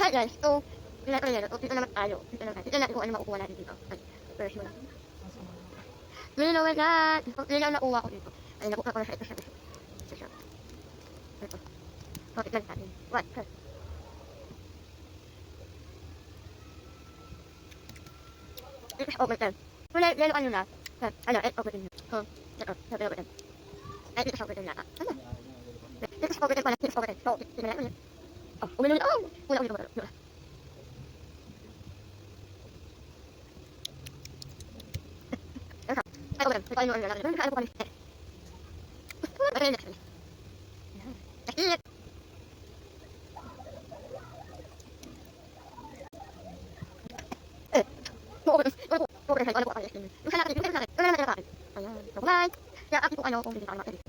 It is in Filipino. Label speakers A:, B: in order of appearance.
A: Hi guys, so, dito naman tayo. Dito natin kung ano makukuha natin dito. Version. You know that. Yun ang nakuha ko dito. Ay, nakuha ko na ito siya. Ito. So, tignan natin. What? Ito siya overtime. Kung lalo ano na, ito overtime na. Ito overtime. Ito siya overtime na. Ano? Ito siya overtime pala. Ito overtime. So, tignan natin. Oh, uminulit. Oh! Wala. Ay, overtime. Ito ano na. Ano kami? Ano na. Ayan. So, bye! Kaya, kung ano, kung hindi ka naman